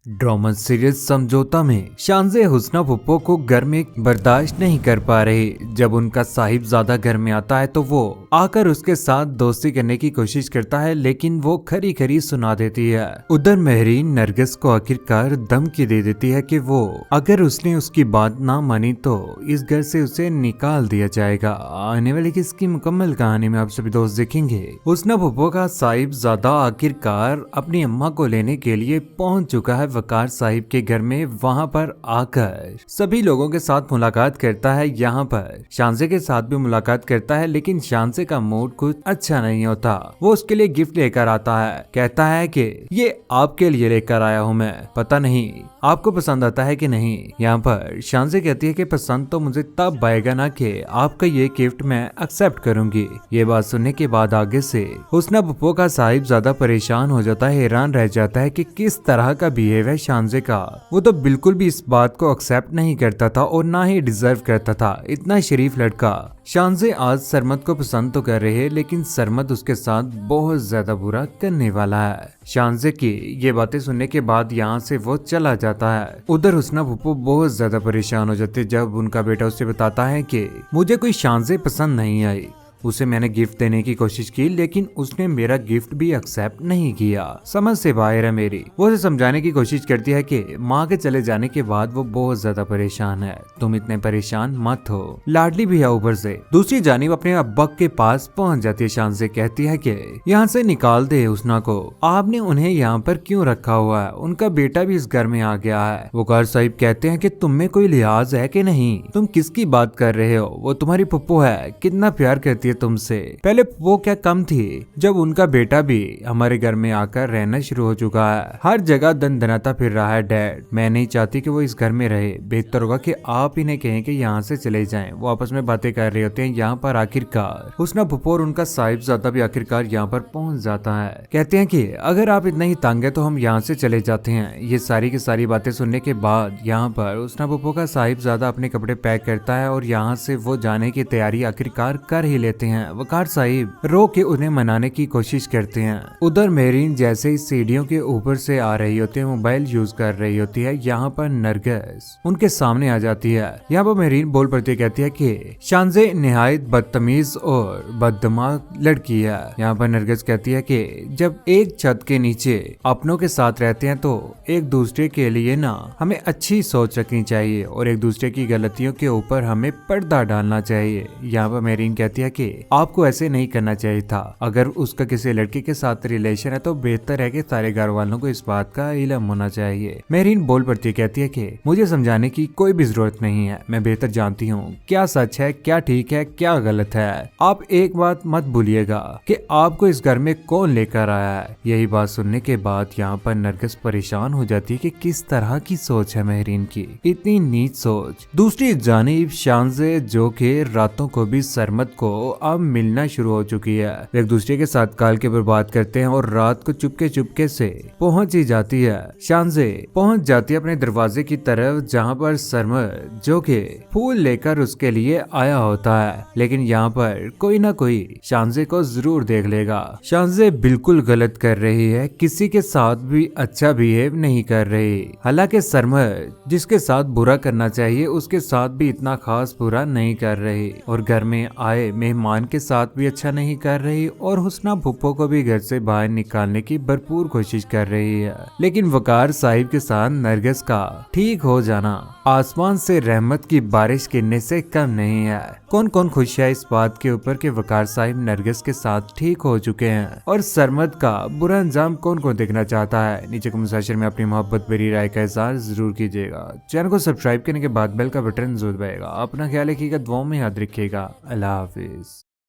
Drama series समझौता में शानजे हुस्ना पुप्पो को घर में बर्दाश्त नहीं कर पा रहे। जब उनका साहिबजादा घर में आता है तो वो आकर उसके साथ दोस्ती करने की कोशिश करता है, लेकिन वो खरी खरी सुना देती है। उधर महरीन नरगिस को आखिरकार धमकी दे देती है कि वो अगर उसने उसकी बात ना मानी तो इस घर से उसे निकाल दिया जाएगा। आने वाली की इसकी मुकम्मल कहानी में आप सभी दोस्त देखेंगे। हुस्ना पुप्पो का साहिबजादा आखिरकार अपनी अम्मा को लेने के लिए पहुंच चुका है वकार साहिब के घर में। वहां पर आकर सभी लोगों के साथ मुलाकात करता है। यहाँ पर शानजे के साथ भी मुलाकात करता है, लेकिन शानजे का मूड कुछ अच्छा नहीं होता। वो उसके लिए गिफ्ट लेकर आता है, कहता है कि ये आपके लिए लेकर आया हूँ मैं, पता नहीं आपको पसंद आता है कि नहीं। यहाँ पर शानजे कहती है कि पसंद तो मुझे तब आएगा ना कि आपका ये गिफ्ट मैं एक्सेप्ट करूंगी। ये बात सुनने के बाद आगे से हुस्ना पुप्पो का साहिब ज्यादा परेशान हो जाता है, हैरान रह जाता है कि किस तरह का बिहेव है शानजे का। वो तो बिल्कुल भी इस बात को एक्सेप्ट नहीं करता था और ना ही डिजर्व करता था। इतना शरीफ लड़का। शानजे आज सरमद को पसंद तो कर रहे हैं, लेकिन सरमद उसके साथ बहुत ज्यादा बुरा करने वाला है। शानजे की ये बातें सुनने के बाद यहाँ से वो चला जाता है। उधर हुस्ना पुप्पो बहुत ज्यादा परेशान हो जाते जब उनका बेटा उसे बताता है कि मुझे कोई शानजे पसंद नहीं आई। उसे मैंने गिफ्ट देने की कोशिश की, लेकिन उसने मेरा गिफ्ट भी एक्सेप्ट नहीं किया। समझ से बाहर है मेरी। वो उसे समझाने की कोशिश करती है कि माँ के चले जाने के बाद वो बहुत ज्यादा परेशान है, तुम इतने परेशान मत हो। लाडली भी है ऊपर से। दूसरी जानिब अपने अब्बा के पास पहुंच जाती है। शानजे कहती है कि यहाँ से निकाल दे हुस्ना को, आपने उन्हें यहाँ पर क्यों रखा हुआ है, उनका बेटा भी इस घर में आ गया है। वकार साहिब कहते हैं कि तुम में कोई लिहाज है कि नहीं, तुम किसकी बात कर रहे हो, वो तुम्हारी पुप्पो है, कितना प्यार करती तुमसे। पहले वो क्या कम थी जब उनका बेटा भी हमारे घर में आकर रहना शुरू हो चुका है, हर जगह दनदनाता फिर रहा है। डैड, मैं नहीं चाहती कि वो इस घर में रहे, बेहतर होगा कि आप इन्हें कहें कि यहाँ से चले जाएं। वो आपस में बातें कर रहे होते हैं। यहाँ पर आखिरकार हुस्ना पुप्पो और उनका साहिबजादा भी आखिरकार यहाँ पर पहुंच जाता है। कहते हैं कि अगर आप इतना ही तंग है तो हम यहाँ से चले जाते हैं। ये सारी की सारी बातें सुनने के बाद यहाँ पर हुस्ना पुप्पो का साहिबजादा अपने कपड़े पैक करता है और यहाँ से वो जाने की तैयारी आखिरकार कर ही लेते हैं। वकार साहिब रो के उन्हें मनाने की कोशिश करते हैं। उधर मेरीन जैसे ही सीढ़ियों के ऊपर से आ रही होती है, मोबाइल यूज कर रही होती है। यहाँ पर नरगिस उनके सामने आ जाती है। यहाँ पर मेरीन बोल पड़ती कहती है कि शानजे निहायत बदतमीज और बददिमाग लड़की है। यहाँ पर नरगिस कहती है कि जब एक छत के नीचे अपनों के साथ रहते हैं तो एक दूसरे के लिए ना हमें अच्छी सोच रखनी चाहिए और एक दूसरे की गलतियों के ऊपर हमें पर्दा डालना चाहिए। यहाँ पर मेरीन कहती है कि आपको ऐसे नहीं करना चाहिए था। अगर उसका किसी लड़के के साथ रिलेशन है तो बेहतर है कि सारे घर वालों को इस बात का इल्म होना चाहिए। मेरीन बोल पड़ती कहती है कि मुझे समझाने की कोई भी जरूरत नहीं है, मैं बेहतर जानती हूँ क्या सच है, क्या ठीक है, क्या गलत है। आप एक बात मत भूलिएगा कि आपको इस घर में कौन लेकर आया है। यही बात सुनने के बाद यहाँ पर नरगिस परेशान हो जाती है कि किस तरह की सोच है मेहरीन की, इतनी नीच सोच। दूसरी जानिब शानजे जो के रातों को भी सरमद को अब मिलना शुरू हो चुकी है। एक दूसरे के साथ काल के बर्बाद करते हैं और रात को चुपके चुपके से पहुंच ही जाती है। शानजे पहुंच जाती है अपने दरवाजे की तरफ, जहां पर सरमद जो के फूल लेकर उसके लिए आया होता है, लेकिन यहाँ पर कोई ना कोई शानजे को जरूर देख लेगा। शानजे बिल्कुल गलत कर रही है, किसी के साथ भी अच्छा बिहेव नहीं कर रही। हालांकि सरमद जिसके साथ बुरा करना चाहिए उसके साथ भी इतना खास बुरा नहीं कर रही और घर में आए मेहमान के साथ भी अच्छा नहीं कर रही और हुस्ना पुप्पो को भी घर से बाहर निकालने की भरपूर कोशिश कर रही है। लेकिन वकार साहिब के साथ नरगिस का ठीक हो जाना आसमान से रहमत की बारिश गिरने से कम नहीं है। कौन कौन खुश है इस बात के ऊपर कि वकार साहिब नरगिस के साथ ठीक हो चुके हैं और सरमद का बुरा अंजाम कौन कौन देखना चाहता है। नीचे कमेंट सेक्शन में अपनी मोहब्बत भरी राय का इज़हार जरूर कीजिएगा। चैनल को सब्सक्राइब करने के बाद बेल का बटन जरूर दबाएगा। अपना ख्याल रखिएगा, दुआओं में याद रखिएगा। अल्लाह हाफिज।